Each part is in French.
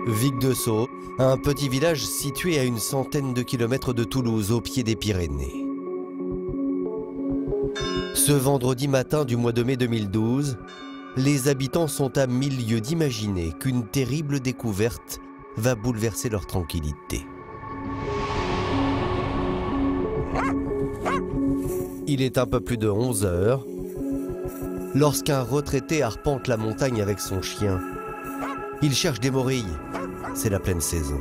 Vic-de-Sceaux, un petit village situé à une centaine de kilomètres de Toulouse, au pied des Pyrénées. Ce vendredi matin du mois de mai 2012, les habitants sont à 1000 lieues d'imaginer qu'une terrible découverte va bouleverser leur tranquillité. Il est un peu plus de 11 heures lorsqu'un retraité arpente la montagne avec son chien. Il cherche des morilles, c'est la pleine saison.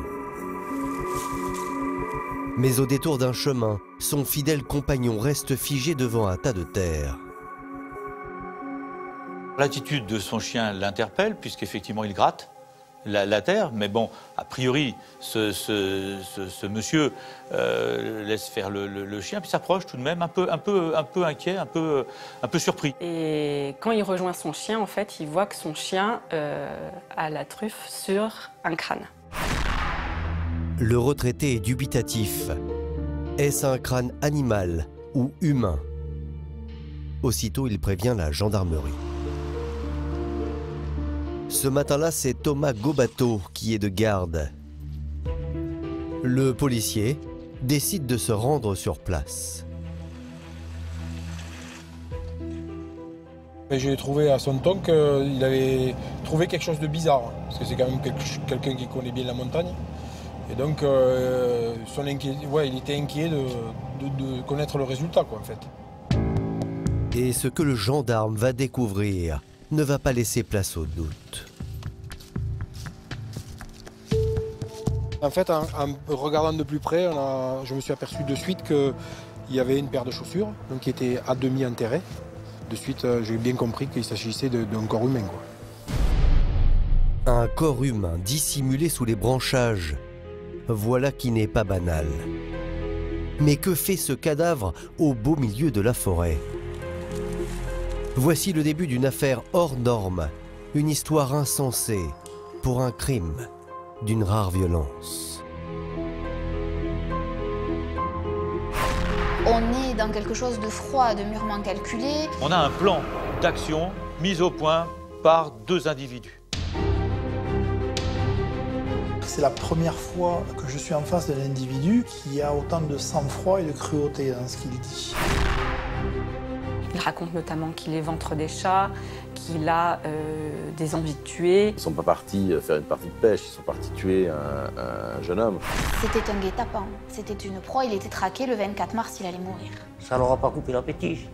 Mais au détour d'un chemin, son fidèle compagnon reste figé devant un tas de terre. L'attitude de son chien l'interpelle, puisqu'effectivement il gratte la terre. Mais bon, a priori, ce monsieur laisse faire le chien, puis s'approche tout de même un peu inquiet, un peu surpris. Et quand il rejoint son chien, en fait, il voit que son chien a la truffe sur un crâne. Le retraité est dubitatif. Est-ce un crâne animal ou humain? Aussitôt, il prévient la gendarmerie. Ce matin-là, c'est Thomas Gobateau qui est de garde. Le policier décide de se rendre sur place. J'ai trouvé à son ton qu'il avait trouvé quelque chose de bizarre, parce que c'est quand même quelqu'un qui connaît bien la montagne. Et donc, il était inquiet de connaître le résultat, quoi, en fait. Et ce que le gendarme va découvrir ne va pas laisser place au doute. En fait, en regardant de plus près, je me suis aperçu de suite qu'il y avait une paire de chaussures donc, qui était à demi enterrée. De suite, j'ai bien compris qu'il s'agissait d'un corps humain, quoi. Un corps humain dissimulé sous les branchages. Voilà qui n'est pas banal. Mais que fait ce cadavre au beau milieu de la forêt? Voici le début d'une affaire hors norme, une histoire insensée pour un crime d'une rare violence. On est dans quelque chose de froid, de mûrement calculé. On a un plan d'action mis au point par deux individus. C'est la première fois que je suis en face d'un individu qui a autant de sang-froid et de cruauté dans ce qu'il dit. Il raconte notamment qu'il éventre des chats, qu'il a des envies de tuer. Ils ne sont pas partis faire une partie de pêche, ils sont partis tuer un jeune homme. C'était un guet-apens, c'était une proie, il était traqué, le 24 mars, il allait mourir. Ça leur a pas coupé l'appétit.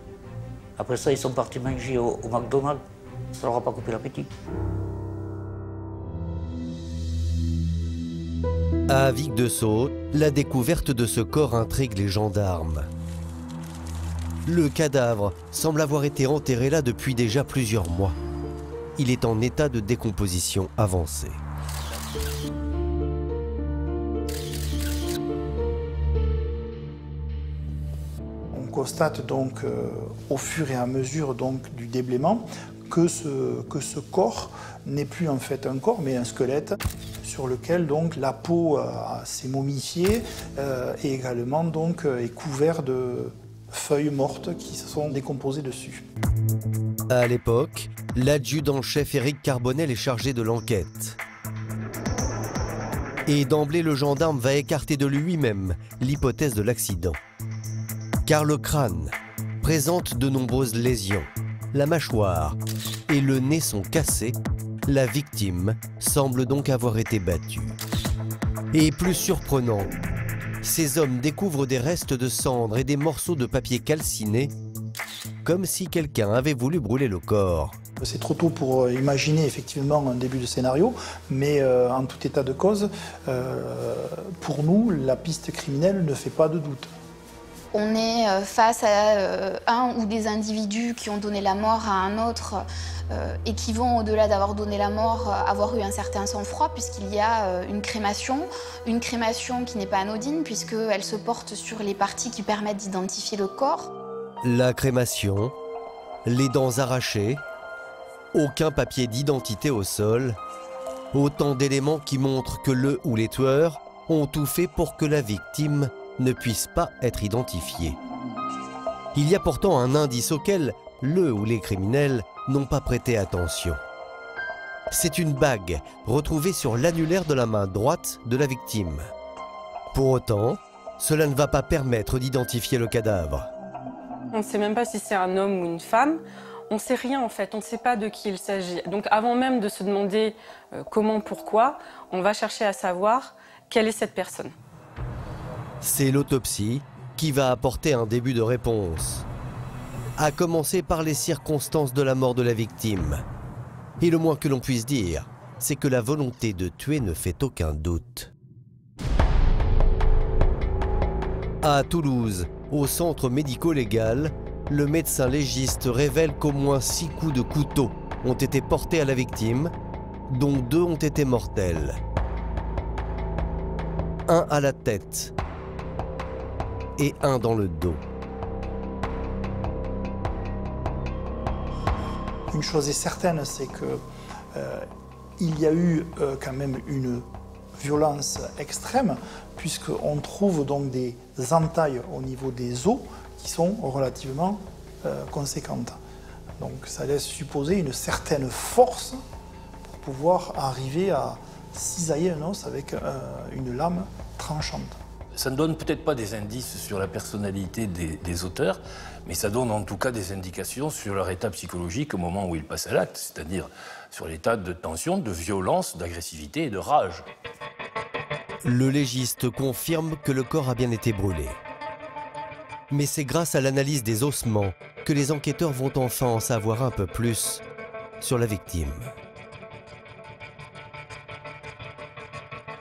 Après ça, ils sont partis manger au McDonald's. Ça leur a pas coupé l'appétit. À Vic-de-Sceaux, la découverte de ce corps intrigue les gendarmes. Le cadavre semble avoir été enterré là depuis déjà plusieurs mois. Il est en état de décomposition avancée. On constate donc au fur et à mesure donc, du déblaiement que ce corps n'est plus en fait un corps mais un squelette sur lequel donc la peau s'est momifiée et également donc est couvert de feuilles mortes qui se sont décomposées dessus. À l'époque, l'adjudant-chef Éric Carbonel est chargé de l'enquête. Et d'emblée, le gendarme va écarter de lui-même l'hypothèse de l'accident. Car le crâne présente de nombreuses lésions. La mâchoire et le nez sont cassés. La victime semble donc avoir été battue. Et plus surprenant, ces hommes découvrent des restes de cendres et des morceaux de papier calciné, comme si quelqu'un avait voulu brûler le corps. C'est trop tôt pour imaginer effectivement un début de scénario, mais en tout état de cause, pour nous, la piste criminelle ne fait pas de doute. On est face à un ou des individus qui ont donné la mort à un autre et qui vont, au-delà d'avoir donné la mort, avoir eu un certain sang-froid puisqu'il y a une crémation qui n'est pas anodine puisqu'elle se porte sur les parties qui permettent d'identifier le corps. La crémation, les dents arrachées, aucun papier d'identité au sol, autant d'éléments qui montrent que le ou les tueurs ont tout fait pour que la victime ne puisse pas être identifiée. Il y a pourtant un indice auquel le ou les criminels n'ont pas prêté attention. C'est une bague retrouvée sur l'annulaire de la main droite de la victime. Pour autant, cela ne va pas permettre d'identifier le cadavre. On ne sait même pas si c'est un homme ou une femme. On ne sait rien en fait, on ne sait pas de qui il s'agit. Donc avant même de se demander comment, pourquoi, on va chercher à savoir quelle est cette personne. C'est l'autopsie qui va apporter un début de réponse. À commencer par les circonstances de la mort de la victime. Et le moins que l'on puisse dire, c'est que la volonté de tuer ne fait aucun doute. À Toulouse, au centre médico-légal, le médecin légiste révèle qu'au moins 6 coups de couteau ont été portés à la victime, dont 2 ont été mortels. Un à la tête et un dans le dos. Une chose est certaine, c'est que il y a eu quand même une violence extrême, puisqu'on trouve donc des entailles au niveau des os qui sont relativement conséquentes. Donc ça laisse supposer une certaine force pour pouvoir arriver à cisailler un os avec une lame tranchante. Ça ne donne peut-être pas des indices sur la personnalité des auteurs, mais ça donne en tout cas des indications sur leur état psychologique au moment où ils passent à l'acte, c'est-à-dire sur l'état de tension, de violence, d'agressivité et de rage. Le légiste confirme que le corps a bien été brûlé. Mais c'est grâce à l'analyse des ossements que les enquêteurs vont enfin en savoir un peu plus sur la victime.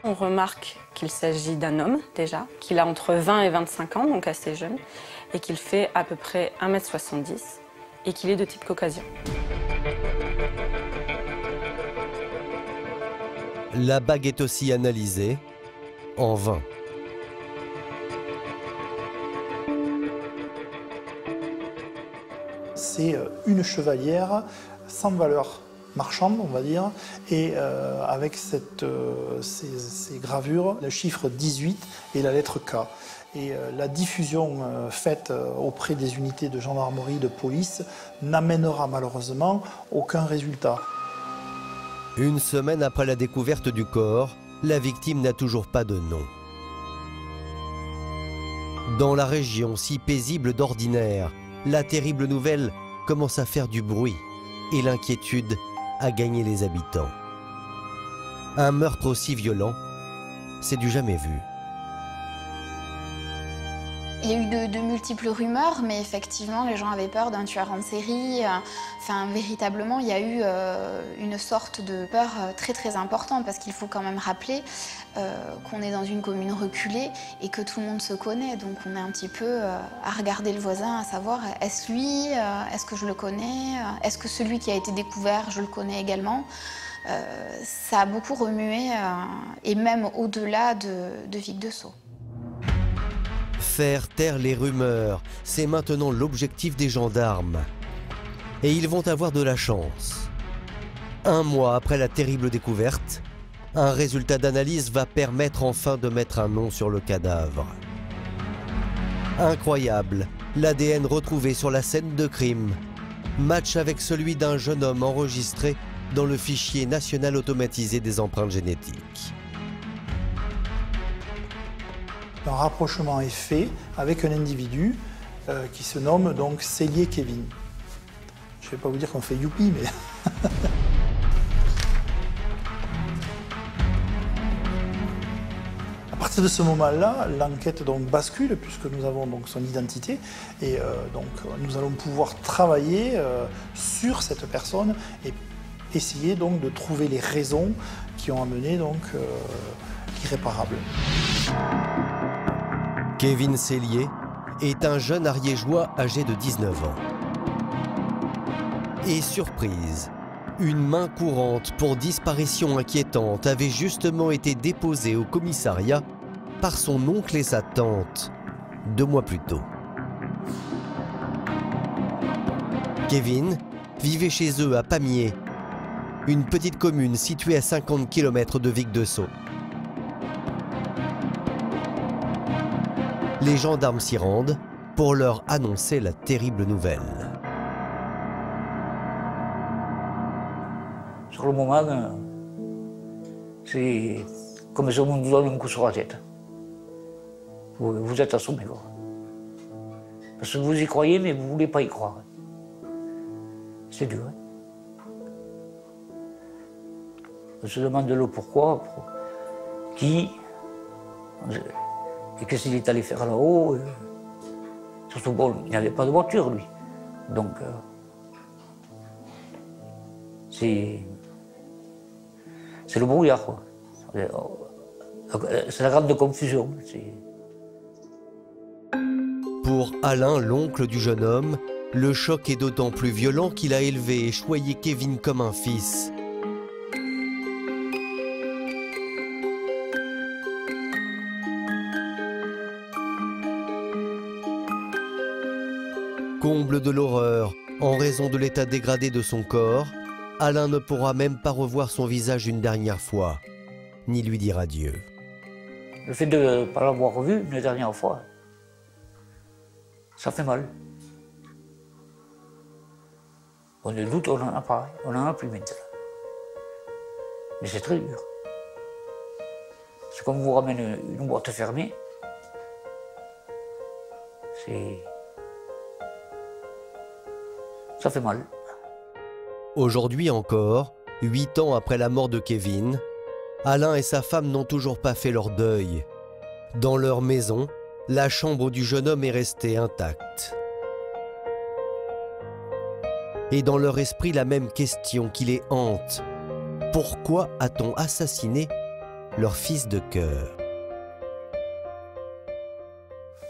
On remarque qu'il s'agit d'un homme déjà, qu'il a entre 20 et 25 ans, donc assez jeune, et qu'il fait à peu près 1,70 m et qu'il est de type caucasien. La bague est aussi analysée, en vain. C'est une chevalière sans valeur marchande, on va dire, et avec ces gravures, le chiffre 18 et la lettre K. Et la diffusion faite auprès des unités de gendarmerie, de police, n'amènera malheureusement aucun résultat. Une semaine après la découverte du corps, la victime n'a toujours pas de nom. Dans la région si paisible d'ordinaire, la terrible nouvelle commence à faire du bruit et l'inquiétude a gagné les habitants. Un meurtre aussi violent, c'est du jamais vu. Il y a eu de multiples rumeurs, mais effectivement, les gens avaient peur d'un tueur en série. Enfin, véritablement, il y a eu une sorte de peur très très importante, parce qu'il faut quand même rappeler qu'on est dans une commune reculée et que tout le monde se connaît. Donc on est un petit peu à regarder le voisin, à savoir, est-ce lui, est-ce que je le connais, est-ce que celui qui a été découvert, je le connais également. Ça a beaucoup remué, et même au-delà de Vic de Sceaux. Faire taire les rumeurs, c'est maintenant l'objectif des gendarmes. Et ils vont avoir de la chance. 1 mois après la terrible découverte, un résultat d'analyse va permettre enfin de mettre un nom sur le cadavre. Incroyable, l'ADN retrouvé sur la scène de crime match avec celui d'un jeune homme enregistré dans le fichier national automatisé des empreintes génétiques. Un rapprochement est fait avec un individu qui se nomme donc Cellier Kevin. Je ne vais pas vous dire qu'on fait youpi, mais... À partir de ce moment-là, l'enquête donc bascule, puisque nous avons donc son identité, et donc nous allons pouvoir travailler sur cette personne et essayer donc de trouver les raisons qui ont amené donc l'irréparable. Kevin Cellier est un jeune ariégeois âgé de 19 ans. Et surprise, une main courante pour disparition inquiétante avait justement été déposée au commissariat par son oncle et sa tante 2 mois plus tôt. Kevin vivait chez eux à Pamiers, une petite commune située à 50 km de Vic de Sceaux. Les gendarmes s'y rendent pour leur annoncer la terrible nouvelle. Je le moment, c'est comme si on nous donne un coup sur la tête. Vous êtes assommé, quoi. Parce que vous y croyez, mais vous ne voulez pas y croire. C'est dur. Hein. On se demande le pourquoi, qui, et qu'est-ce qu'il est allé faire là-haut. Surtout, bon, il n'y avait pas de voiture, lui. Donc, c'est le brouillard, quoi. C'est la grande confusion. Pour Alain, l'oncle du jeune homme, le choc est d'autant plus violent qu'il a élevé et choyé Kevin comme un fils. Comble de l'horreur, en raison de l'état dégradé de son corps, Alain ne pourra même pas revoir son visage une dernière fois, ni lui dire adieu. Le fait de ne pas l'avoir vu une dernière fois, ça fait mal. On ne doute, on n'en a pas, on n'en a plus maintenant. Mais c'est très dur. C'est comme vous ramène une boîte fermée. Ça fait mal. Aujourd'hui encore, 8 ans après la mort de Kevin, Alain et sa femme n'ont toujours pas fait leur deuil. Dans leur maison, la chambre du jeune homme est restée intacte. Et dans leur esprit, la même question qui les hante. Pourquoi a-t-on assassiné leur fils de cœur?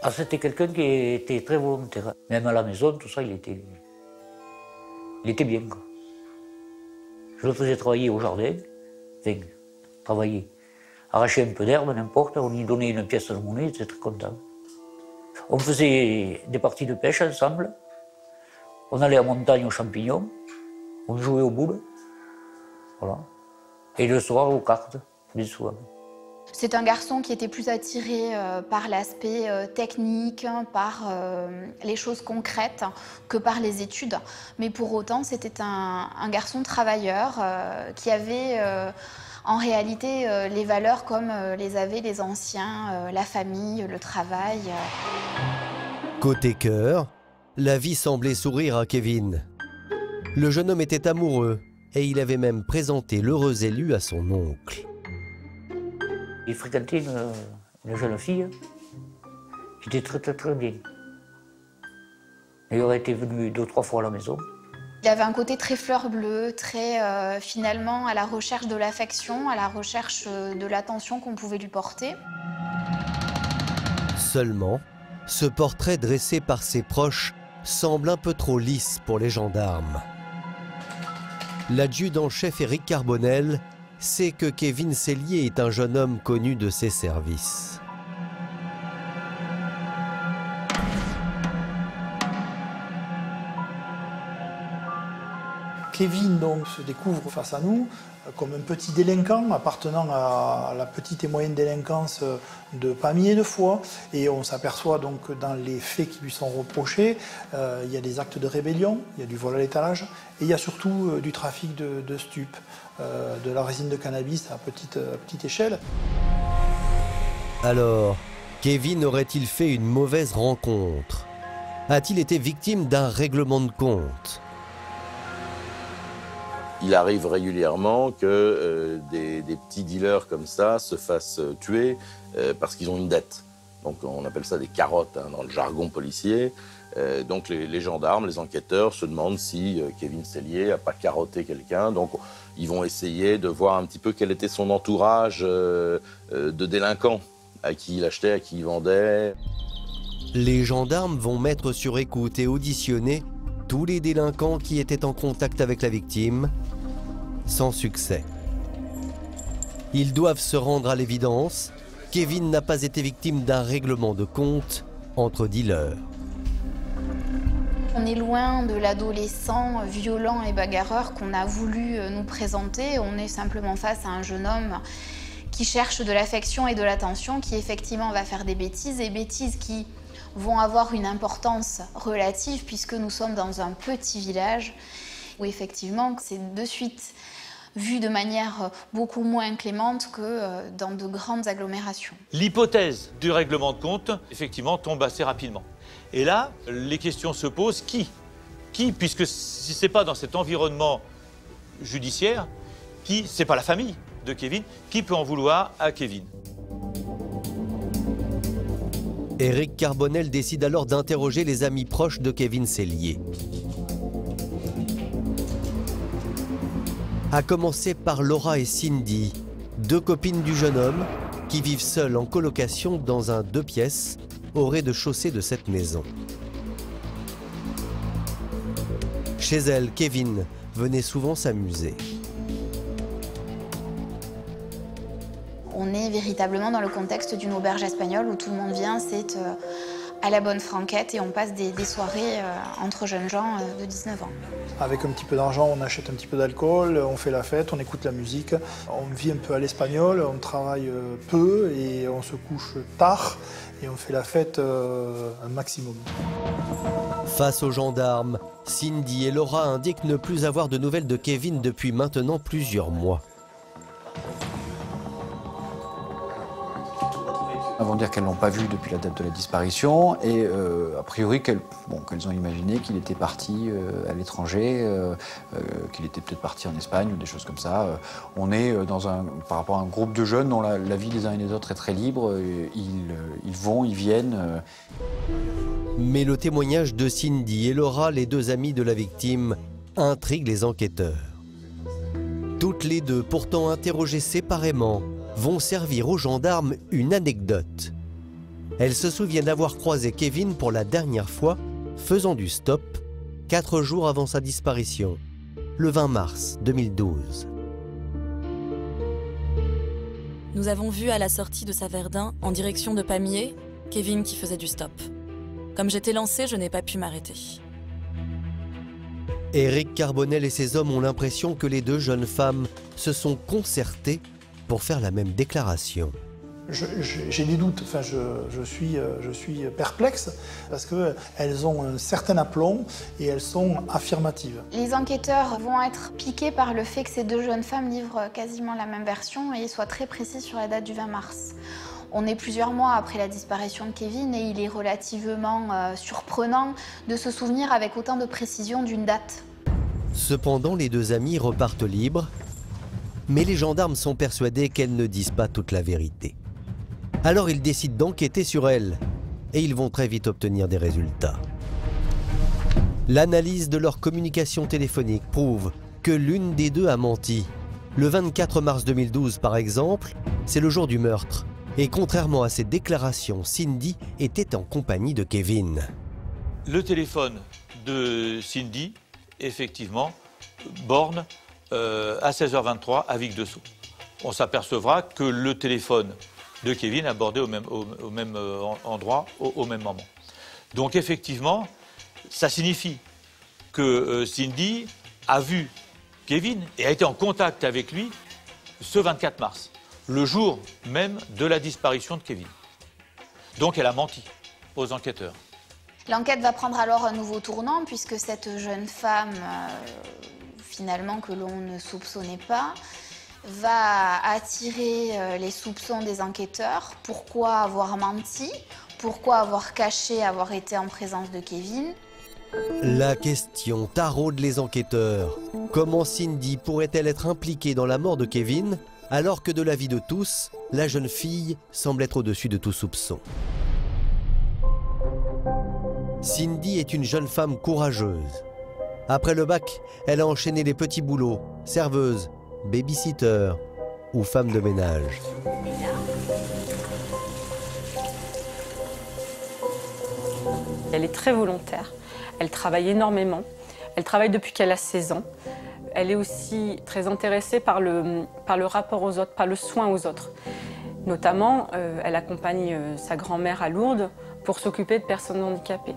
Ah, c'était quelqu'un qui était très volontaire. Même à la maison, tout ça, il était bien, quoi. Je le faisais travailler au jardin, enfin, travailler, arracher un peu d'herbe, n'importe, on lui donnait une pièce de monnaie, il était très content. On faisait des parties de pêche ensemble, on allait à montagne aux champignons, on jouait aux boules, voilà. Et le soir aux cartes, bien souvent. C'est un garçon qui était plus attiré par l'aspect technique, par les choses concrètes que par les études. Mais pour autant, c'était un garçon travailleur qui avait en réalité les valeurs comme les avaient les anciens, la famille, le travail. Côté cœur, la vie semblait sourire à Kevin. Le jeune homme était amoureux et il avait même présenté l'heureux élu à son oncle. Il fréquentait une jeune fille qui était très, très, très bien. Il aurait été venu 2 ou 3 fois à la maison. Il avait un côté très fleur bleue, très finalement à la recherche de l'affection, à la recherche de l'attention qu'on pouvait lui porter. Seulement, ce portrait dressé par ses proches semble un peu trop lisse pour les gendarmes. L'adjudant-chef Éric Carbonel sait que Kevin Sellier est un jeune homme connu de ses services. Kevin donc se découvre face à nous comme un petit délinquant appartenant à la petite et moyenne délinquance de Pamiers et de Foix. Et on s'aperçoit donc que dans les faits qui lui sont reprochés, il y a des actes de rébellion, il y a du vol à l'étalage et il y a surtout du trafic de stupes, de la résine de cannabis à petite échelle. Alors, Kevin aurait-il fait une mauvaise rencontre? A-t-il été victime d'un règlement de compte? Il arrive régulièrement que des petits dealers comme ça se fassent tuer parce qu'ils ont une dette. Donc on appelle ça des carottes dans le jargon policier. Donc les gendarmes, les enquêteurs se demandent si Kevin Sellier n'a pas carotté quelqu'un. Donc ils vont essayer de voir un petit peu quel était son entourage de délinquants, à qui il achetait, à qui il vendait. Les gendarmes vont mettre sur écoute et auditionner tous les délinquants qui étaient en contact avec la victime, sans succès. Ils doivent se rendre à l'évidence, Kevin n'a pas été victime d'un règlement de compte entre dealers. On est loin de l'adolescent violent et bagarreur qu'on a voulu nous présenter. On est simplement face à un jeune homme qui cherche de l'affection et de l'attention, qui effectivement va faire des bêtises, et bêtises qui vont avoir une importance relative puisque nous sommes dans un petit village où effectivement c'est de suite vu de manière beaucoup moins clémente que dans de grandes agglomérations. L'hypothèse du règlement de compte, effectivement, tombe assez rapidement. Et là, les questions se posent. Qui, puisque si ce n'est pas dans cet environnement judiciaire, c'est pas la famille de Kevin, qui peut en vouloir à Kevin? Éric Carbonel décide alors d'interroger les amis proches de Kevin Sellier. À commencer par Laura et Cindy, 2 copines du jeune homme qui vivent seules en colocation dans un 2 pièces au rez-de-chaussée de cette maison. Chez elle, Kevin venait souvent s'amuser. On est véritablement dans le contexte d'une auberge espagnole où tout le monde vient, c'est à la bonne franquette et on passe des soirées entre jeunes gens de 19 ans. Avec un petit peu d'argent, on achète un petit peu d'alcool, on fait la fête, on écoute la musique, on vit un peu à l'espagnol, on travaille peu et on se couche tard et on fait la fête un maximum. Face aux gendarmes, Cindy et Laura indiquent ne plus avoir de nouvelles de Kevin depuis maintenant plusieurs mois. Elles vont dire qu'elles ne l'ont pas vu depuis la date de la disparition et a priori qu'elles ont imaginé qu'il était parti à l'étranger, qu'il était peut-être parti en Espagne ou des choses comme ça. On est par rapport à un groupe de jeunes dont la vie des uns et des autres est très libre. Ils vont, ils viennent. Mais le témoignage de Cindy et Laura, les 2 amies de la victime, intrigue les enquêteurs. Toutes les 2, pourtant interrogées séparément, vont servir aux gendarmes une anecdote. Elles se souviennent d'avoir croisé Kevin pour la dernière fois, faisant du stop, 4 jours avant sa disparition, le 20 mars 2012. Nous avons vu à la sortie de Saverdun, en direction de Pamiers, Kevin qui faisait du stop. Comme j'étais lancée, je n'ai pas pu m'arrêter. Éric Carbonel et ses hommes ont l'impression que les 2 jeunes femmes se sont concertées pour faire la même déclaration. J'ai des doutes, enfin, je suis perplexe parce qu'elles ont un certain aplomb et elles sont affirmatives. Les enquêteurs vont être piqués par le fait que ces 2 jeunes femmes livrent quasiment la même version et soient très précis sur la date du 20 mars. On est plusieurs mois après la disparition de Kevin et il est relativement surprenant de se souvenir avec autant de précision d'une date. Cependant, les 2 amies repartent libres, mais les gendarmes sont persuadés qu'elles ne disent pas toute la vérité. Alors ils décident d'enquêter sur elles et ils vont très vite obtenir des résultats. L'analyse de leur communication téléphonique prouve que l'une des 2 a menti. Le 24 mars 2012, par exemple, c'est le jour du meurtre. Et contrairement à ses déclarations, Cindy était en compagnie de Kevin. Le téléphone de Cindy, effectivement, borne à 16h23 à Vic-de-Sceaux. On s'apercevra que le téléphone de Kevin a bordé au même endroit, au même moment. Donc effectivement, ça signifie que Cindy a vu Kevin et a été en contact avec lui ce 24 mars, le jour même de la disparition de Kevin. Donc elle a menti aux enquêteurs. L'enquête va prendre alors un nouveau tournant puisque cette jeune femme, finalement que l'on ne soupçonnait pas, va attirer les soupçons des enquêteurs. Pourquoi avoir menti? Pourquoi avoir caché avoir été en présence de Kevin? La question taraude les enquêteurs. Comment Cindy pourrait-elle être impliquée dans la mort de Kevin alors que de l'avis de tous, la jeune fille semble être au-dessus de tout soupçon? Cindy est une jeune femme courageuse. Après le bac, elle a enchaîné les petits boulots, serveuse, baby-sitter ou femme de ménage. Elle est très volontaire, elle travaille énormément, elle travaille depuis qu'elle a 16 ans. Elle est aussi très intéressée par le rapport aux autres, par le soin aux autres. Notamment, elle accompagne sa grand-mère à Lourdes pour s'occuper de personnes handicapées.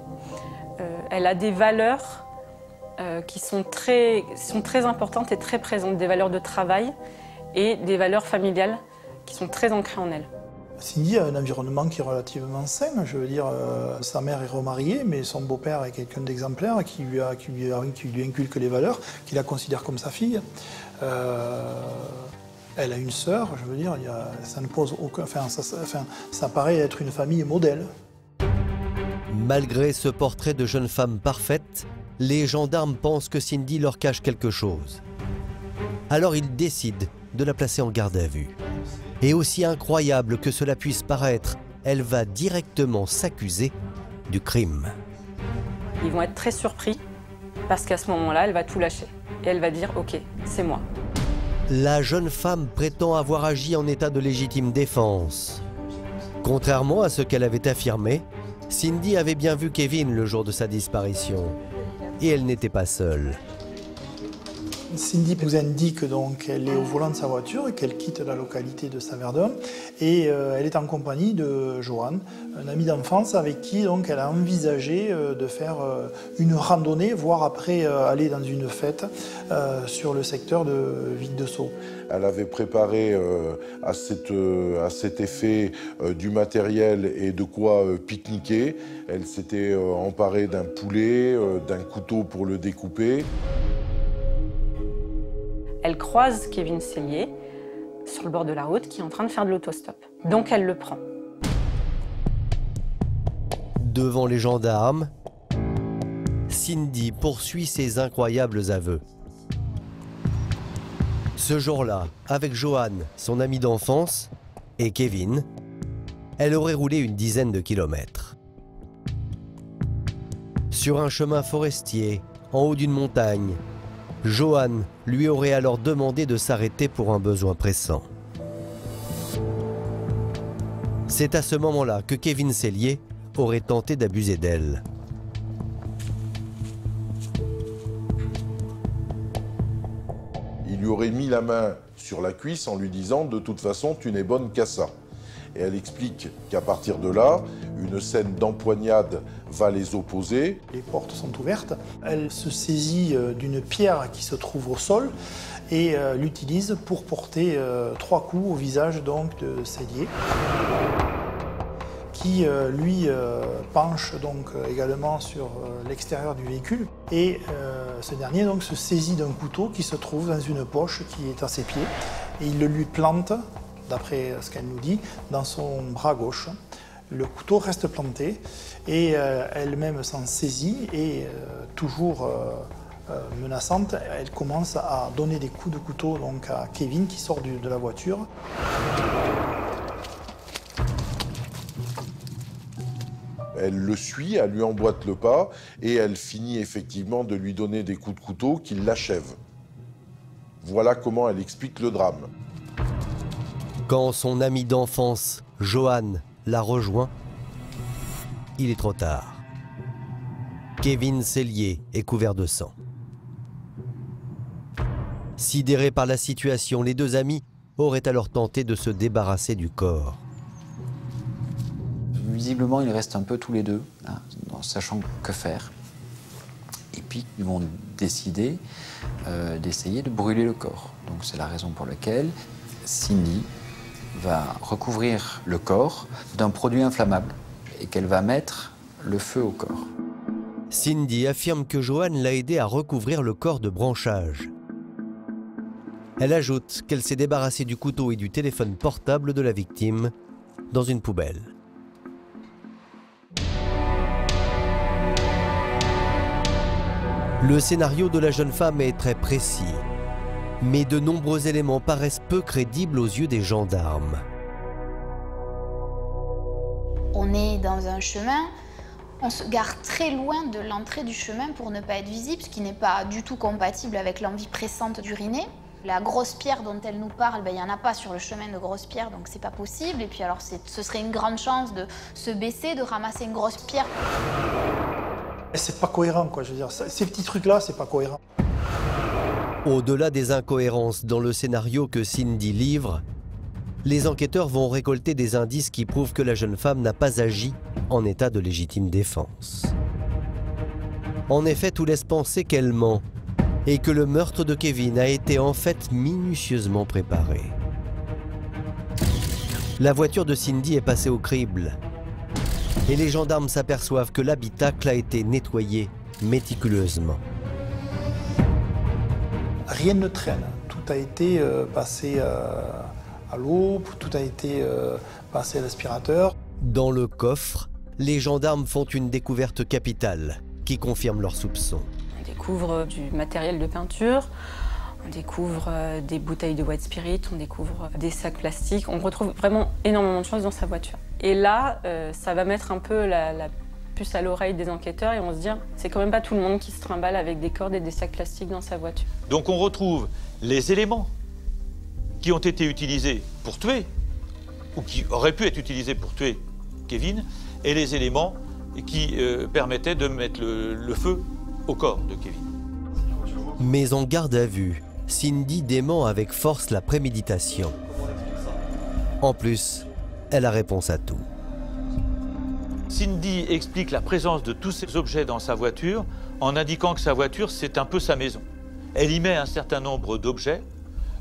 Elle a des valeurs qui sont très importantes et très présentes, des valeurs de travail et des valeurs familiales qui sont très ancrées en elle. Cindy a un environnement qui est relativement sain. Je veux dire, sa mère est remariée, mais son beau-père est quelqu'un d'exemplaire qui lui inculque les valeurs, qui la considère comme sa fille. Elle a une sœur, je veux dire, ça ne pose aucun... ça paraît être une famille modèle. Malgré ce portrait de jeune femme parfaite, les gendarmes pensent que Cindy leur cache quelque chose. Alors ils décident de la placer en garde à vue. Et aussi incroyable que cela puisse paraître, elle va directement s'accuser du crime. Ils vont être très surpris parce qu'à ce moment-là, elle va tout lâcher. Et elle va dire « Ok, c'est moi ». La jeune femme prétend avoir agi en état de légitime défense. Contrairement à ce qu'elle avait affirmé, Cindy avait bien vu Kevin le jour de sa disparition. Et elle n'était pas seule. Cindy nous indique donc qu'elle est au volant de sa voiture et qu'elle quitte la localité de Saverdun. Et elle est en compagnie de Johan, un ami d'enfance avec qui donc, elle a envisagé de faire une randonnée, voire après aller dans une fête sur le secteur de Ville-de-Sceaux. Elle avait préparé à cet effet du matériel et de quoi pique-niquer. Elle s'était emparée d'un poulet, d'un couteau pour le découper. Elle croise Kevin Sellier sur le bord de la route qui est en train de faire de l'autostop. Donc elle le prend. Devant les gendarmes, Cindy poursuit ses incroyables aveux. Ce jour-là, avec Johan, son ami d'enfance, et Kevin, elle aurait roulé une dizaine de kilomètres. Sur un chemin forestier, en haut d'une montagne, Johan lui aurait alors demandé de s'arrêter pour un besoin pressant. C'est à ce moment-là que Kevin Sellier aurait tenté d'abuser d'elle. Il lui aurait mis la main sur la cuisse en lui disant « De toute façon, tu n'es bonne qu'à ça ». Et elle explique qu'à partir de là, une scène d'empoignade va les opposer. Les portes sont ouvertes. Elle se saisit d'une pierre qui se trouve au sol et l'utilise pour porter 3 coups au visage donc, de Sellier, qui lui penche donc également sur l'extérieur du véhicule. Et ce dernier donc, se saisit d'un couteau qui se trouve dans une poche qui est à ses pieds et il le lui plante, d'après ce qu'elle nous dit, dans son bras gauche. Le couteau reste planté et elle-même s'en saisit et toujours menaçante, elle commence à donner des coups de couteau donc, à Kevin qui sort de la voiture. Elle le suit, elle lui emboîte le pas et elle finit effectivement de lui donner des coups de couteau qui l'achèvent. Voilà comment elle explique le drame. Quand son ami d'enfance, Johan, la rejoint, il est trop tard. Kevin Sellier est couvert de sang. Sidérés par la situation, les deux amis auraient alors tenté de se débarrasser du corps. Visiblement, ils restent un peu tous les deux, hein, en sachant que faire. Et puis, ils vont décider d'essayer de brûler le corps. Donc, c'est la raison pour laquelle Cindy va recouvrir le corps d'un produit inflammable et qu'elle va mettre le feu au corps. Cindy affirme que Johan l'a aidé à recouvrir le corps de branchage. Elle ajoute qu'elle s'est débarrassée du couteau et du téléphone portable de la victime dans une poubelle. Le scénario de la jeune femme est très précis, mais de nombreux éléments paraissent peu crédibles aux yeux des gendarmes. On est dans un chemin, on se gare très loin de l'entrée du chemin pour ne pas être visible, ce qui n'est pas du tout compatible avec l'envie pressante d'uriner. La grosse pierre dont elle nous parle, il n'y en a pas sur le chemin de grosse pierre, donc c'est pas possible. Et puis alors ce serait une grande chance de se baisser, de ramasser une grosse pierre. C'est pas cohérent, quoi, je veux dire. Ces petits trucs-là, c'est pas cohérent. Au-delà des incohérences dans le scénario que Cindy livre, les enquêteurs vont récolter des indices qui prouvent que la jeune femme n'a pas agi en état de légitime défense. En effet, tout laisse penser qu'elle ment et que le meurtre de Kevin a été en fait minutieusement préparé. La voiture de Cindy est passée au crible. Et les gendarmes s'aperçoivent que l'habitacle a été nettoyé méticuleusement. Rien ne traîne. Tout a été passé à l'eau, tout a été passé à l'aspirateur. Dans le coffre, les gendarmes font une découverte capitale qui confirme leurs soupçons. On découvre du matériel de peinture, on découvre des bouteilles de white spirit, on découvre des sacs plastiques. On retrouve vraiment énormément de choses dans sa voiture. Et là, ça va mettre un peu la puce à l'oreille des enquêteurs et on se dit, c'est quand même pas tout le monde qui se trimballe avec des cordes et des sacs plastiques dans sa voiture. Donc on retrouve les éléments qui ont été utilisés pour tuer, ou qui auraient pu être utilisés pour tuer Kevin, et les éléments qui permettaient de mettre le feu au corps de Kevin. Mais en garde à vue, Cindy dément avec force la préméditation. En plus, elle a réponse à tout. Cindy explique la présence de tous ces objets dans sa voiture en indiquant que sa voiture, c'est un peu sa maison. Elle y met un certain nombre d'objets.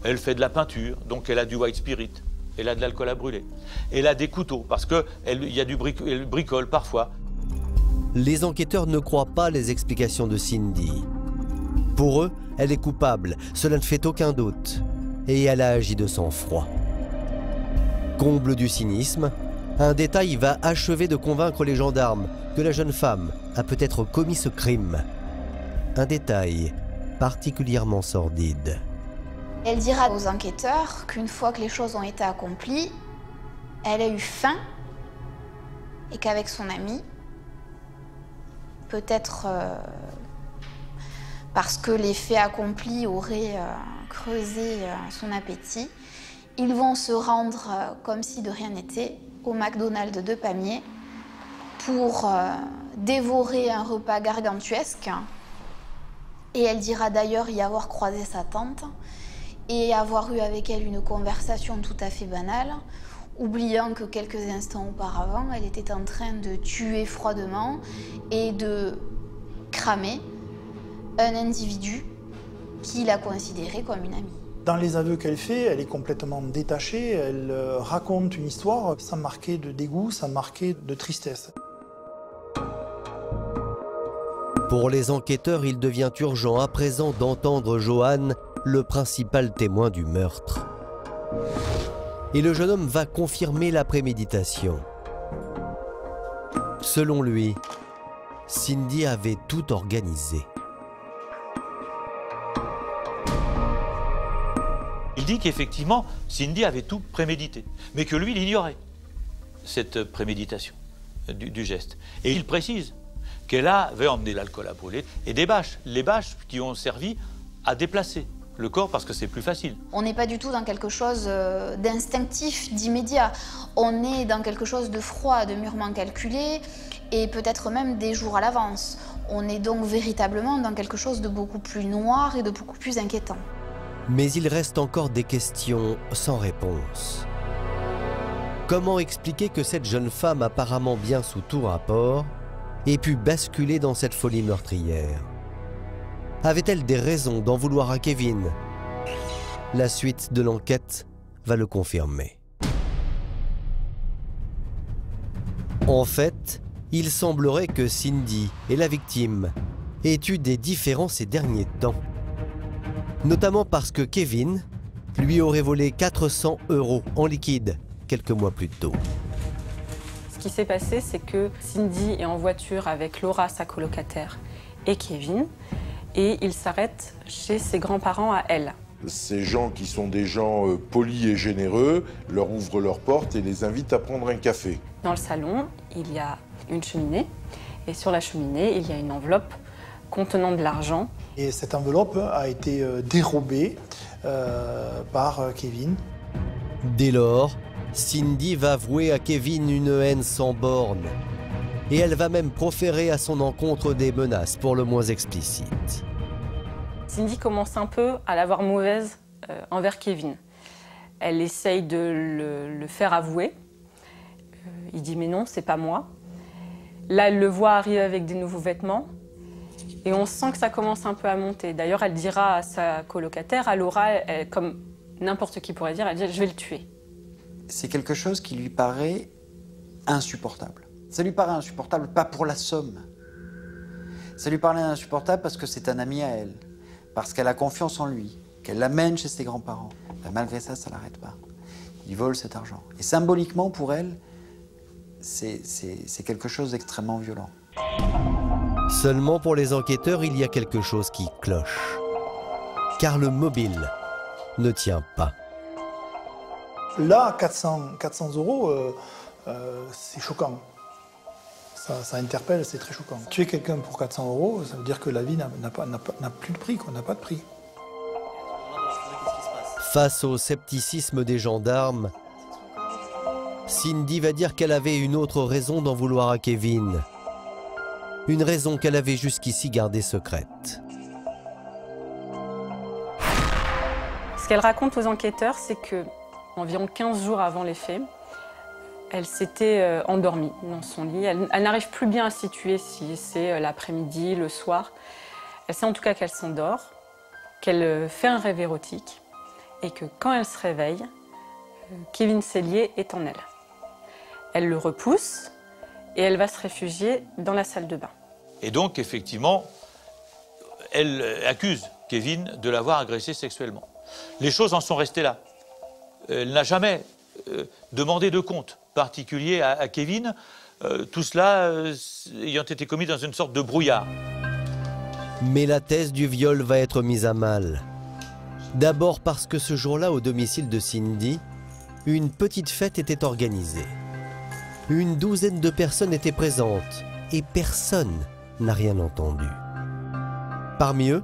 Elle fait de la peinture, donc elle a du white spirit. Elle a de l'alcool à brûler. Elle a des couteaux, parce qu'elle bricole parfois. Les enquêteurs ne croient pas les explications de Cindy. Pour eux, elle est coupable, cela ne fait aucun doute. Et elle a agi de sang-froid. Comble du cynisme, un détail va achever de convaincre les gendarmes que la jeune femme a peut-être commis ce crime. Un détail particulièrement sordide. Elle dira aux enquêteurs qu'une fois que les choses ont été accomplies, elle a eu faim et qu'avec son ami, peut-être parce que les faits accomplis auraient creusé son appétit, ils vont se rendre, comme si de rien n'était, au McDonald's de Pamiers pour dévorer un repas gargantuesque. Et elle dira d'ailleurs y avoir croisé sa tante et avoir eu avec elle une conversation tout à fait banale, oubliant que quelques instants auparavant, elle était en train de tuer froidement et de cramer un individu qui la considérait comme une amie. Dans les aveux qu'elle fait, elle est complètement détachée, elle raconte une histoire sans marquer de dégoût, sans marquer de tristesse. Pour les enquêteurs, il devient urgent à présent d'entendre Johan, le principal témoin du meurtre. Et le jeune homme va confirmer la préméditation. Selon lui, Cindy avait tout organisé. Il dit qu'effectivement, Cindy avait tout prémédité, mais que lui, il ignorait cette préméditation du geste. Et il précise qu'elle avait emmené l'alcool à brûler et des bâches, les bâches qui ont servi à déplacer le corps parce que c'est plus facile. On n'est pas du tout dans quelque chose d'instinctif, d'immédiat. On est dans quelque chose de froid, de mûrement calculé et peut-être même des jours à l'avance. On est donc véritablement dans quelque chose de beaucoup plus noir et de beaucoup plus inquiétant. Mais il reste encore des questions sans réponse. Comment expliquer que cette jeune femme, apparemment bien sous tout rapport, ait pu basculer dans cette folie meurtrière? Avait-elle des raisons d'en vouloir à Kevin? La suite de l'enquête va le confirmer. En fait, il semblerait que Cindy et la victime aient eu des différends ces derniers temps. Notamment parce que Kevin lui aurait volé 400 € en liquide quelques mois plus tôt. Ce qui s'est passé, c'est que Cindy est en voiture avec Laura, sa colocataire, et Kevin, et ils s'arrêtent chez ses grands-parents à elle. Ces gens qui sont des gens polis et généreux leur ouvrent leurs portes et les invitent à prendre un café. Dans le salon, il y a une cheminée, et sur la cheminée, il y a une enveloppe contenant de l'argent. Et cette enveloppe a été dérobée par Kevin. Dès lors, Cindy va vouer à Kevin une haine sans borne. Et elle va même proférer à son encontre des menaces pour le moins explicites. Cindy commence un peu à l'avoir mauvaise envers Kevin. Elle essaye de le faire avouer. Il dit mais non, c'est pas moi. Là, elle le voit arriver avec des nouveaux vêtements. Et on sent que ça commence un peu à monter. D'ailleurs, elle dira à sa colocataire, à Laura, comme n'importe qui pourrait dire, elle dit « je vais le tuer ». c'est quelque chose qui lui paraît insupportable. Ça lui paraît insupportable, pas pour la somme. Ça lui paraît insupportable parce que c'est un ami à elle, parce qu'elle a confiance en lui, qu'elle l'amène chez ses grands-parents. Ben, malgré ça, ça ne l'arrête pas. Il vole cet argent. Et symboliquement, pour elle, c'est quelque chose d'extrêmement violent. Seulement pour les enquêteurs, il y a quelque chose qui cloche. Car le mobile ne tient pas. Là, 400 €, c'est choquant. Ça interpelle, c'est très choquant. Tuer quelqu'un pour 400 €, ça veut dire que la vie n'a plus de prix, qu'on n'a pas de prix. Face au scepticisme des gendarmes, Cindy va dire qu'elle avait une autre raison d'en vouloir à Kevin. Une raison qu'elle avait jusqu'ici gardée secrète. Ce qu'elle raconte aux enquêteurs, c'est que environ 15 jours avant les faits, elle s'était endormie dans son lit. Elle n'arrive plus bien à situer si c'est l'après-midi, le soir. Elle sait en tout cas qu'elle s'endort, qu'elle fait un rêve érotique et que quand elle se réveille, Kevin Sellier est en elle. Elle le repousse et elle va se réfugier dans la salle de bain. Et donc, effectivement, elle accuse Kevin de l'avoir agressée sexuellement. Les choses en sont restées là. Elle n'a jamais demandé de compte particulier à Kevin, tout cela ayant été commis dans une sorte de brouillard. Mais la thèse du viol va être mise à mal. D'abord parce que ce jour-là, au domicile de Cindy, une petite fête était organisée. Une douzaine de personnes étaient présentes et personne n'a rien entendu. Parmi eux,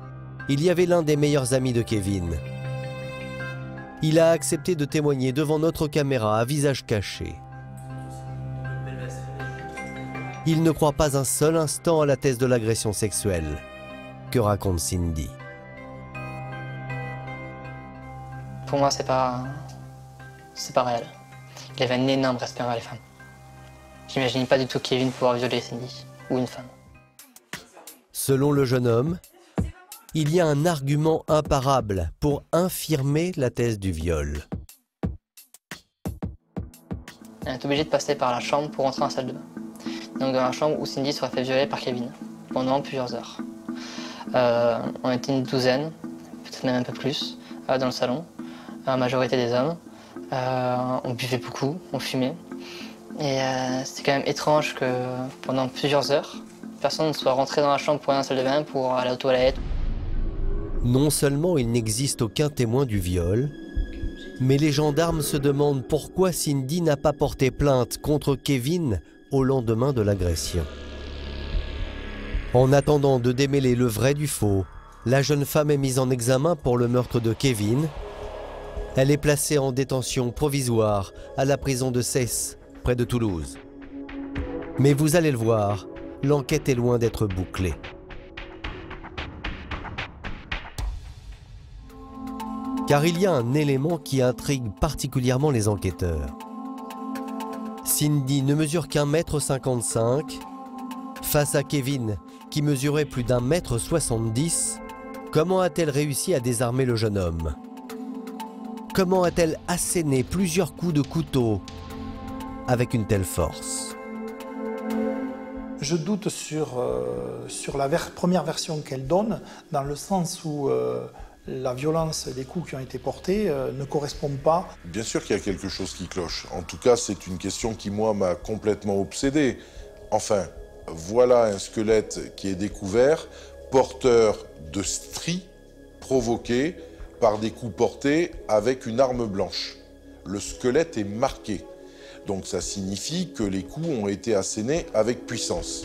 il y avait l'un des meilleurs amis de Kevin. Il a accepté de témoigner devant notre caméra à visage caché. Il ne croit pas un seul instant à la thèse de l'agression sexuelle. Que raconte Cindy? Pour moi, c'est pas réel. Il avait un énorme respect envers les femmes. J'imagine pas du tout Kevin pouvoir violer Cindy ou une femme. Selon le jeune homme, il y a un argument imparable pour infirmer la thèse du viol. Elle est obligée de passer par la chambre pour entrer en salle de bain. Donc dans la chambre où Cindy serait fait violer par Kevin pendant plusieurs heures. On était une douzaine, peut-être même un peu plus, dans le salon. La majorité des hommes. On buvait beaucoup, on fumait. Et c'était quand même étrange que pendant plusieurs heures, personne ne soit rentré dans la chambre pour aller dans la salle de bain, pour aller aux toilettes. Non seulement il n'existe aucun témoin du viol, mais les gendarmes se demandent pourquoi Cindy n'a pas porté plainte contre Kevin au lendemain de l'agression. En attendant de démêler le vrai du faux, la jeune femme est mise en examen pour le meurtre de Kevin. Elle est placée en détention provisoire à la prison de Cesse, près de Toulouse. Mais vous allez le voir, l'enquête est loin d'être bouclée. Car il y a un élément qui intrigue particulièrement les enquêteurs. Cindy ne mesure qu'1,55 m, face à Kevin, qui mesurait plus d'1,70 m. Comment a-t-elle réussi à désarmer le jeune homme? Comment a-t-elle asséné plusieurs coups de couteau avec une telle force? Je doute sur la première version qu'elle donne, dans le sens où la violence des coups qui ont été portés ne correspond pas. Bien sûr qu'il y a quelque chose qui cloche. En tout cas, c'est une question qui, moi, m'a complètement obsédé. Enfin, voilà un squelette qui est découvert, porteur de stries provoquées par des coups portés avec une arme blanche. Le squelette est marqué. Donc ça signifie que les coups ont été assénés avec puissance.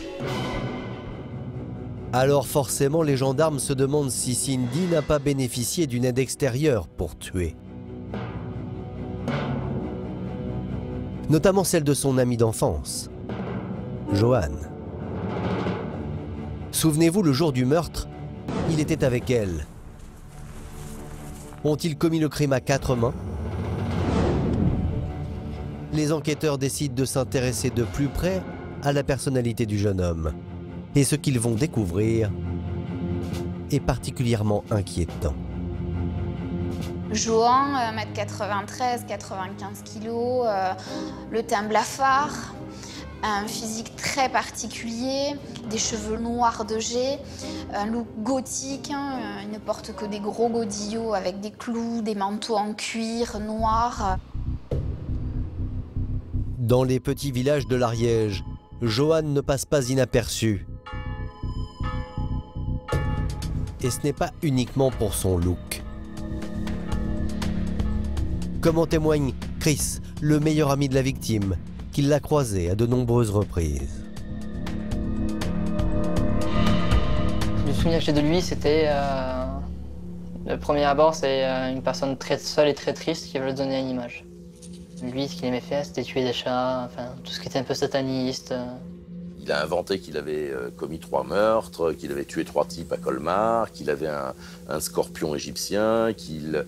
Alors forcément, les gendarmes se demandent si Cindy n'a pas bénéficié d'une aide extérieure pour tuer. Notamment celle de son ami d'enfance, Johan. Souvenez-vous, le jour du meurtre, il était avec elle. Ont-ils commis le crime à 4 mains? Les enquêteurs décident de s'intéresser de plus près à la personnalité du jeune homme. Et ce qu'ils vont découvrir est particulièrement inquiétant. Johan, 1m93, 95 kg, le teint blafard, un physique très particulier, des cheveux noirs de jet, un look gothique, il ne porte que des gros godillots avec des clous, des manteaux en cuir noirs. Dans les petits villages de l'Ariège, Johan ne passe pas inaperçu. Et ce n'est pas uniquement pour son look. Comme en témoigne Chris, le meilleur ami de la victime, qui l'a croisé à de nombreuses reprises. Le souvenir que j'ai de lui, c'était... le premier abord, c'est une personne très seule et très triste qui veut donner une image. Lui, ce qu'il aimait faire, c'était tuer des chats, enfin, tout ce qui était un peu sataniste. Il a inventé qu'il avait commis 3 meurtres, qu'il avait tué 3 types à Colmar, qu'il avait un scorpion égyptien, qu'il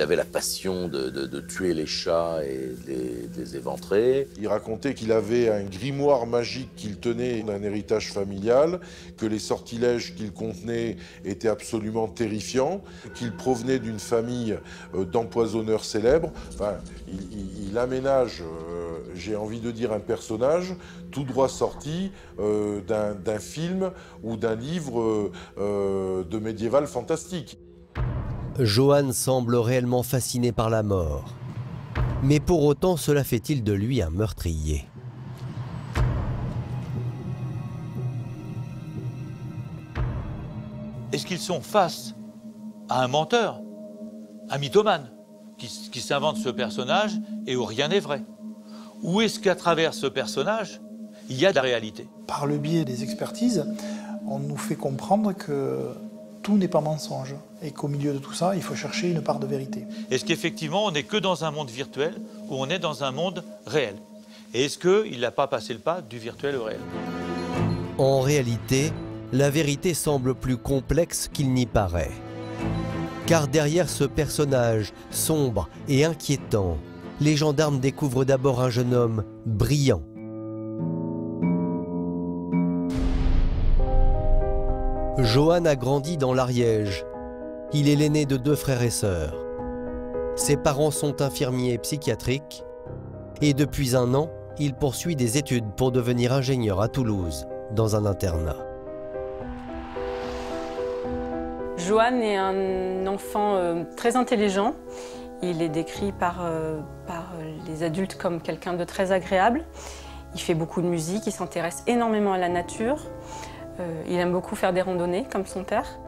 avait la passion de tuer les chats et de les éventrer. Il racontait qu'il avait un grimoire magique qu'il tenait d'un héritage familial, que les sortilèges qu'il contenait étaient absolument terrifiants, qu'il provenait d'une famille d'empoisonneurs célèbres. Enfin, il aménage, j'ai envie de dire, un personnage tout droit sorti d'un film ou d'un livre de médiéval fantastique. Johan semble réellement fasciné par la mort. Mais pour autant, cela fait-il de lui un meurtrier? Est-ce qu'ils sont face à un menteur, un mythomane, qui s'invente ce personnage et où rien n'est vrai? Ou est-ce qu'à travers ce personnage, il y a de la réalité? Par le biais des expertises, on nous fait comprendre que tout n'est pas mensonge et qu'au milieu de tout ça, il faut chercher une part de vérité. Est-ce qu'effectivement, on n'est que dans un monde virtuel ou on est dans un monde réel? Et est-ce qu'il n'a pas passé le pas du virtuel au réel? En réalité, la vérité semble plus complexe qu'il n'y paraît. Car derrière ce personnage sombre et inquiétant, les gendarmes découvrent d'abord un jeune homme brillant. Johan a grandi dans l'Ariège. Il est l'aîné de 2 frères et sœurs. Ses parents sont infirmiers psychiatriques et depuis 1 an, il poursuit des études pour devenir ingénieur à Toulouse, dans un internat. Johan est un enfant très intelligent. Il est décrit par les adultes comme quelqu'un de très agréable. Il fait beaucoup de musique, il s'intéresse énormément à la nature. Il aime beaucoup faire des randonnées, comme son père.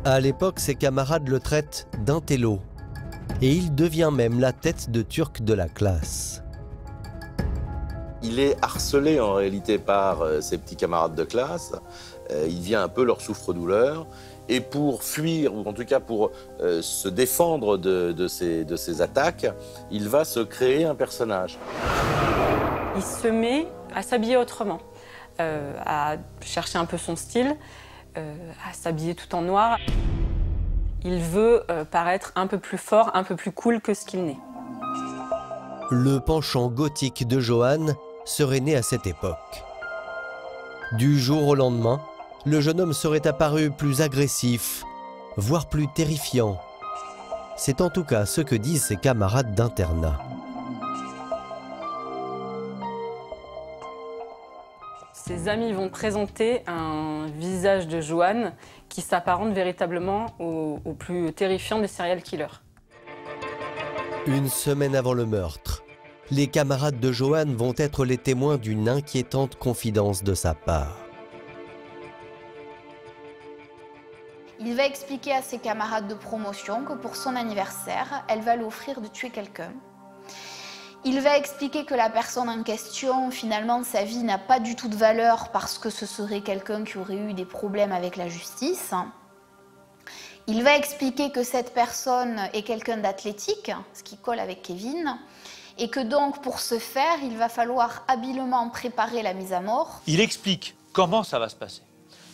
À l'époque, ses camarades le traitent d'intello. Et il devient même la tête de turc de la classe. Il est harcelé en réalité par ses petits camarades de classe. Il devient un peu leur souffre-douleur. Et pour fuir, ou en tout cas pour se défendre de ces attaques, il va se créer un personnage. Il se met à s'habiller autrement, à chercher un peu son style, à s'habiller tout en noir. Il veut paraître un peu plus fort, un peu plus cool que ce qu'il n'est. Le penchant gothique de Johan serait né à cette époque. Du jour au lendemain, le jeune homme serait apparu plus agressif, voire plus terrifiant. C'est en tout cas ce que disent ses camarades d'internat. Ses amis vont présenter un visage de Johan qui s'apparente véritablement au plus terrifiant des serial killers. Une semaine avant le meurtre, les camarades de Johan vont être les témoins d'une inquiétante confidence de sa part. Il va expliquer à ses camarades de promotion que pour son anniversaire, elle va lui offrir de tuer quelqu'un. Il va expliquer que la personne en question, finalement, sa vie n'a pas du tout de valeur parce que ce serait quelqu'un qui aurait eu des problèmes avec la justice. Il va expliquer que cette personne est quelqu'un d'athlétique, ce qui colle avec Kevin, et que donc, pour ce faire, il va falloir habilement préparer la mise à mort. Il explique comment ça va se passer.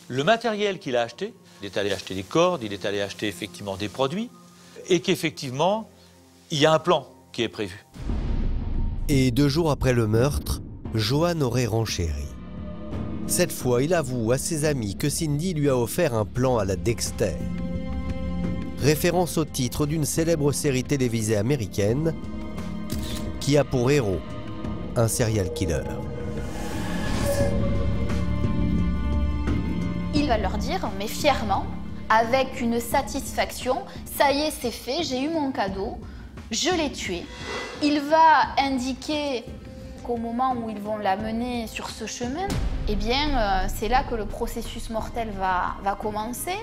Le matériel qu'il a acheté, il est allé acheter des cordes, il est allé acheter effectivement des produits, et qu'effectivement, il y a un plan qui est prévu. Et 2 jours après le meurtre, Johan aurait renchéri. Cette fois, il avoue à ses amis que Cindy lui a offert un plan à la Dexter. référence au titre d'une célèbre série télévisée américaine qui a pour héros un serial killer. Il va leur dire, mais fièrement, avec une satisfaction, ça y est, c'est fait, j'ai eu mon cadeau, je l'ai tué. Il va indiquer qu'au moment où ils vont l'amener sur ce chemin, eh bien, c'est là que le processus mortel va commencer.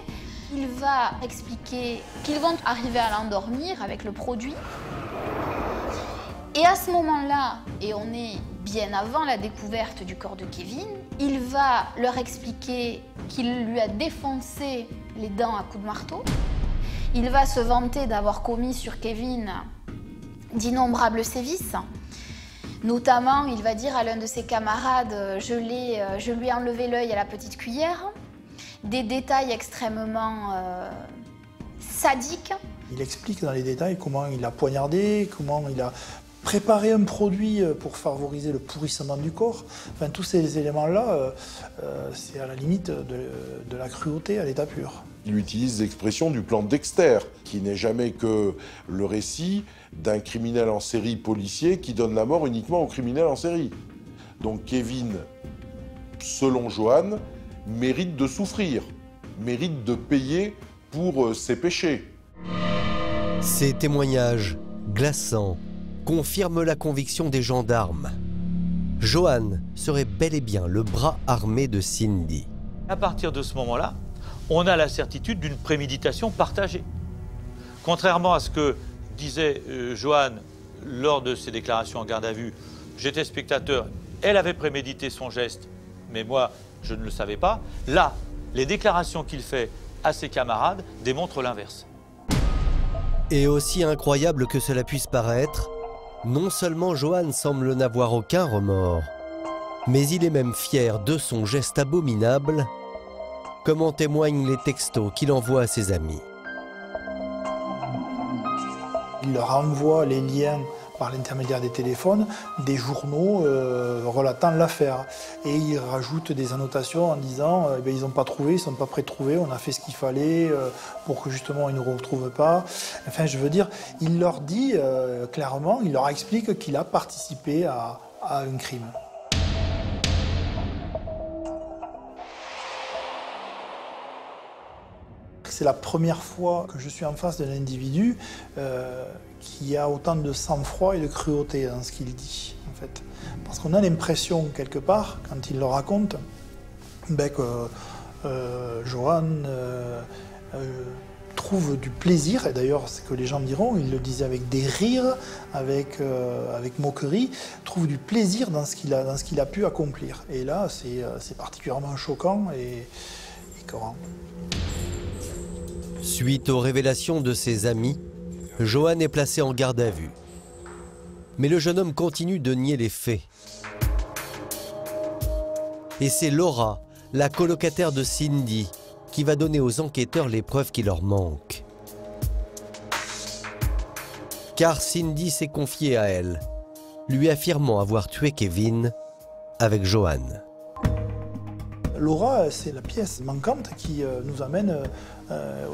Il va expliquer qu'ils vont arriver à l'endormir avec le produit. Et à ce moment-là, et on est bien avant la découverte du corps de Kevin, il va leur expliquer qu'il lui a défoncé les dents à coups de marteau. Il va se vanter d'avoir commis sur Kevin d'innombrables sévices. Notamment, il va dire à l'un de ses camarades « je lui ai enlevé l'œil à la petite cuillère ». Des détails extrêmement sadiques. Il explique dans les détails comment il a poignardé, comment il a préparé un produit pour favoriser le pourrissement du corps. Enfin, tous ces éléments-là, c'est à la limite de la cruauté à l'état pur. Il utilise l'expression du plan Dexter, qui n'est jamais que le récit d'un criminel en série policier qui donne la mort uniquement au criminel en série. Donc Kevin, selon Johan, mérite de souffrir, mérite de payer pour ses péchés. Ces témoignages glaçants confirment la conviction des gendarmes. Johan serait bel et bien le bras armé de Cindy. À partir de ce moment-là, on a la certitude d'une préméditation partagée. Contrairement à ce que disait Johan lors de ses déclarations en garde à vue, j'étais spectateur, elle avait prémédité son geste, mais moi, je ne le savais pas. Là, les déclarations qu'il fait à ses camarades démontrent l'inverse. Et aussi incroyable que cela puisse paraître, non seulement Johan semble n'avoir aucun remords, mais il est même fier de son geste abominable, comme en témoignent les textos qu'il envoie à ses amis. Il leur envoie les liens par l'intermédiaire des téléphones, des journaux relatant l'affaire. Et il rajoute des annotations en disant ils n'ont pas trouvé, ils ne sont pas prêts de trouver, on a fait ce qu'il fallait pour que justement ils ne retrouvent pas. Enfin, je veux dire, il leur dit clairement, il leur explique qu'il a participé à un crime. C'est la première fois que je suis en face d'un individu qui a autant de sang-froid et de cruauté dans ce qu'il dit, en fait. Parce qu'on a l'impression, quelque part, quand il le raconte, que Johan trouve du plaisir, et d'ailleurs, c'est ce que les gens diront, il le disait avec des rires, avec moquerie, trouve du plaisir dans ce qu'il a pu accomplir. Et là, c'est particulièrement choquant et écœurant. Suite aux révélations de ses amis, Johan est placé en garde à vue. Mais le jeune homme continue de nier les faits. Et c'est Laura, la colocataire de Cindy, qui va donner aux enquêteurs les preuves qui leur manquent. Car Cindy s'est confiée à elle, lui affirmant avoir tué Kevin avec Johan. Laura, c'est la pièce manquante qui nous amène,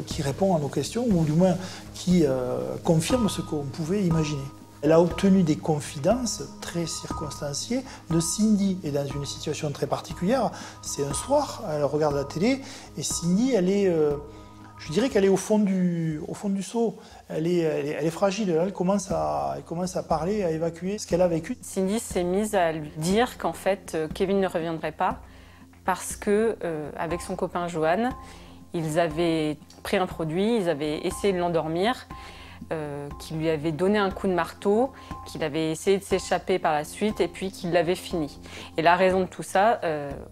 qui répond à nos questions, ou du moins qui confirme ce qu'on pouvait imaginer. Elle a obtenu des confidences très circonstanciées de Cindy, et dans une situation très particulière. C'est un soir, elle regarde la télé, et Cindy, elle est, je dirais qu'elle est au fond du seau. Elle est fragile, elle commence à parler, à évacuer ce qu'elle a vécu. Cindy s'est mise à lui dire qu'en fait, Kevin ne reviendrait pas, parce que, avec son copain Johan, ils avaient pris un produit, ils avaient essayé de l'endormir, qu'il lui avait donné un coup de marteau, qu'il avait essayé de s'échapper par la suite et puis qu'il l'avait fini. Et la raison de tout ça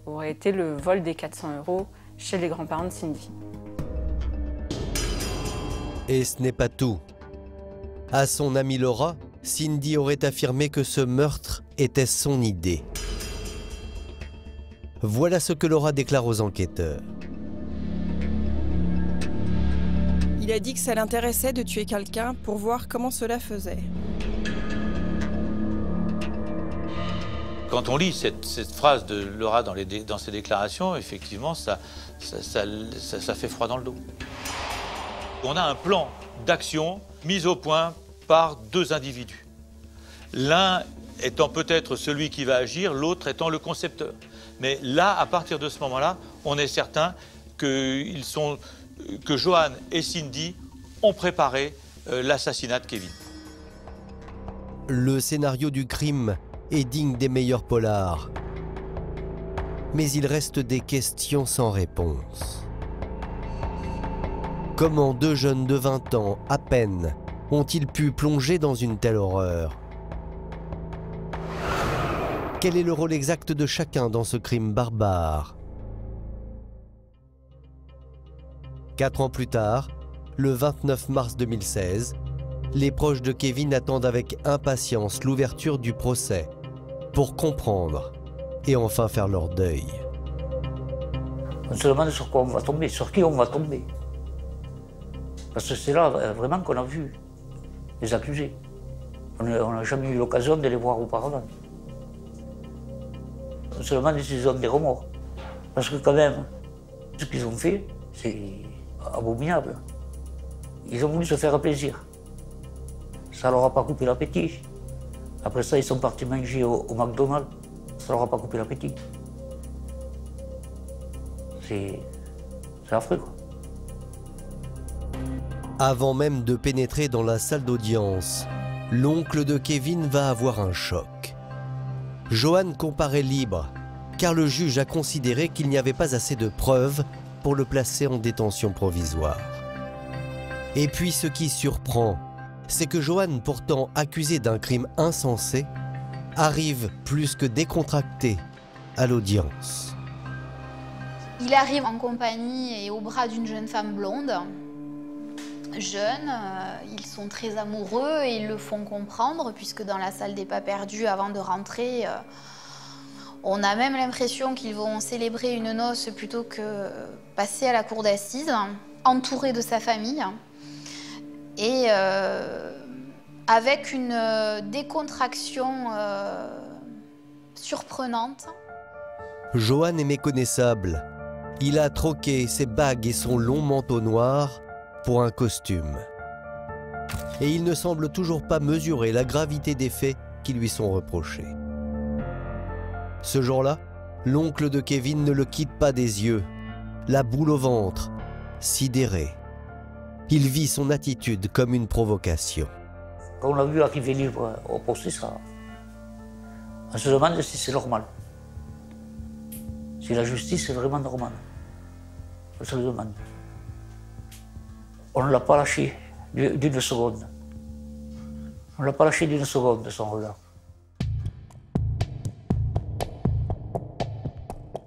aurait été le vol des 400 € chez les grands-parents de Cindy. Et ce n'est pas tout. À son amie Laura, Cindy aurait affirmé que ce meurtre était son idée. Voilà ce que Laura déclare aux enquêteurs. Il a dit que ça l'intéressait de tuer quelqu'un pour voir comment cela faisait. Quand on lit cette phrase de Laura dans ses déclarations, effectivement, ça fait froid dans le dos. On a un plan d'action mis au point par 2 individus. L'un étant peut-être celui qui va agir, l'autre étant le concepteur. Mais là, à partir de ce moment-là, on est certain que Johan et Cindy ont préparé l'assassinat de Kevin. Le scénario du crime est digne des meilleurs polars. Mais il reste des questions sans réponse. Comment 2 jeunes de 20 ans, à peine, ont-ils pu plonger dans une telle horreur? Quel est le rôle exact de chacun dans ce crime barbare? 4 ans plus tard, le 29 mars 2016, les proches de Kevin attendent avec impatience l'ouverture du procès pour comprendre et enfin faire leur deuil. On se demande sur quoi on va tomber, sur qui on va tomber. Parce que c'est là vraiment qu'on a vu les accusés. On n'a jamais eu l'occasion de les voir auparavant. On se demande s'ils ont des remords. Parce que quand même, ce qu'ils ont fait, c'est abominable. Ils ont voulu se faire plaisir. Ça leur a pas coupé l'appétit. Après ça, ils sont partis manger au McDonald's. Ça leur a pas coupé l'appétit. C'est affreux, quoi. Avant même de pénétrer dans la salle d'audience, l'oncle de Kevin va avoir un choc. Johan comparaît libre, car le juge a considéré qu'il n'y avait pas assez de preuves pour le placer en détention provisoire. Et puis ce qui surprend, c'est que Johan, pourtant accusé d'un crime insensé, arrive plus que décontracté à l'audience. Il arrive en compagnie et au bras d'une jeune femme blonde. Jeunes, ils sont très amoureux et ils le font comprendre, puisque dans la salle des pas perdus, avant de rentrer, on a même l'impression qu'ils vont célébrer une noce plutôt que passer à la cour d'assises, entouré de sa famille, et avec une décontraction surprenante. Johan est méconnaissable. Il a troqué ses bagues et son long manteau noir pour un costume. Et il ne semble toujours pas mesurer la gravité des faits qui lui sont reprochés. Ce jour-là, l'oncle de Kevin ne le quitte pas des yeux, la boule au ventre, sidéré. Il vit son attitude comme une provocation. Quand on l'a vu arriver libre au procès, on se demande si c'est normal. Si la justice est vraiment normale. On se le demande. On ne l'a pas lâché d'une seconde. On ne l'a pas lâché d'une seconde de son regard.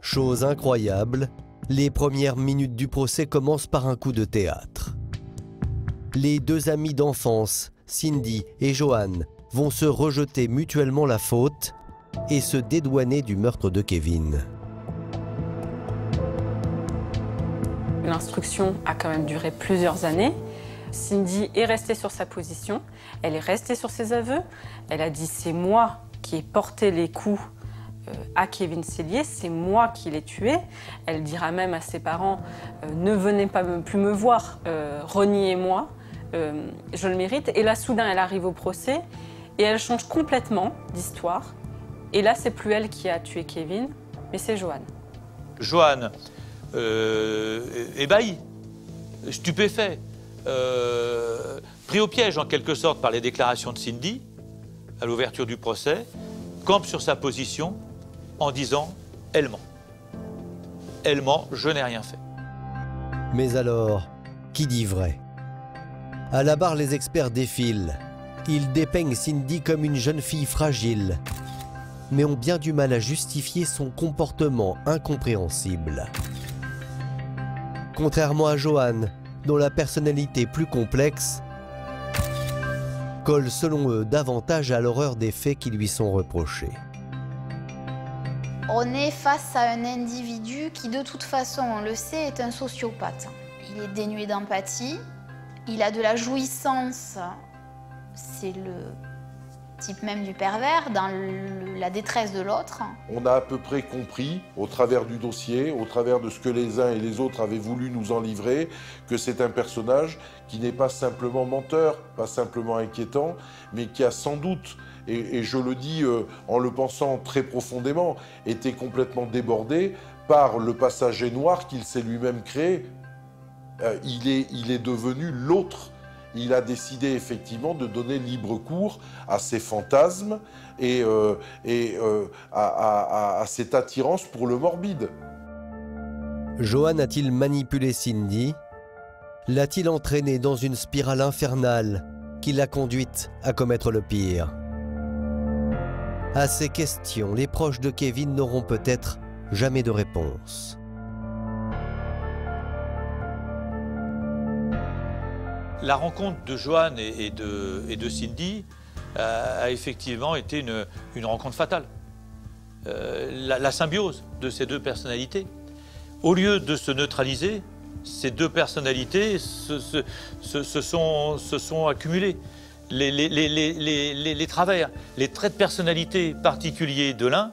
Chose incroyable, les premières minutes du procès commencent par un coup de théâtre. Les 2 amis d'enfance, Cindy et Johan, vont se rejeter mutuellement la faute et se dédouaner du meurtre de Kevin. L'instruction a quand même duré plusieurs années. Cindy est restée sur sa position, elle est restée sur ses aveux. Elle a dit « c'est moi qui ai porté les coups à Kevin Sellier, c'est moi qui l'ai tué ». Elle dira même à ses parents « ne venez pas plus me voir, reniez-moi, je le mérite ». Et là, soudain, elle arrive au procès et elle change complètement d'histoire. Et là, c'est plus elle qui a tué Kevin, mais c'est Johan. Johan, ébahi, stupéfait, pris au piège en quelque sorte par les déclarations de Cindy à l'ouverture du procès, campe sur sa position en disant « elle ment. Elle ment, je n'ai rien fait ». Mais alors, qui dit vrai? À la barre, les experts défilent. Ils dépeignent Cindy comme une jeune fille fragile, mais ont bien du mal à justifier son comportement incompréhensible. Contrairement à Johan, dont la personnalité plus complexe colle selon eux davantage à l'horreur des faits qui lui sont reprochés. On est face à un individu qui, de toute façon, on le sait, est un sociopathe. Il est dénué d'empathie, il a de la jouissance, c'est type même du pervers, dans la détresse de l'autre. On a à peu près compris, au travers du dossier, au travers de ce que les uns et les autres avaient voulu nous en livrer, que c'est un personnage qui n'est pas simplement menteur, pas simplement inquiétant, mais qui a sans doute, et je le dis en le pensant très profondément, été complètement débordé par le passager noir qu'il s'est lui-même créé. Il est devenu l'autre. Il a décidé effectivement de donner libre cours à ses fantasmes et à cette attirance pour le morbide. Johan a-t-il manipulé Cindy? L'a-t-il entraîné dans une spirale infernale qui l'a conduite à commettre le pire? À ces questions, les proches de Kevin n'auront peut-être jamais de réponse. La rencontre de Johan et de Cindy a effectivement été une rencontre fatale. La symbiose de ces deux personnalités. Au lieu de se neutraliser, ces deux personnalités se sont accumulées. Les travers, les traits de personnalité particuliers de l'un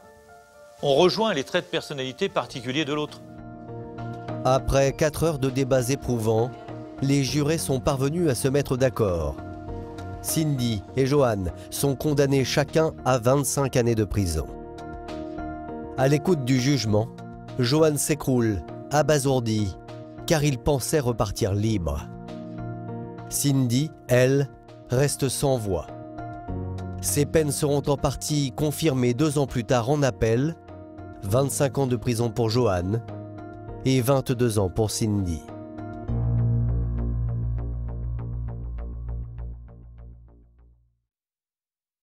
ont rejoint les traits de personnalité particuliers de l'autre. Après 4 heures de débats éprouvants, les jurés sont parvenus à se mettre d'accord. Cindy et Johan sont condamnés chacun à 25 années de prison. À l'écoute du jugement, Johan s'écroule, abasourdi, car il pensait repartir libre. Cindy, elle, reste sans voix. Ses peines seront en partie confirmées 2 ans plus tard en appel, 25 ans de prison pour Johan et 22 ans pour Cindy.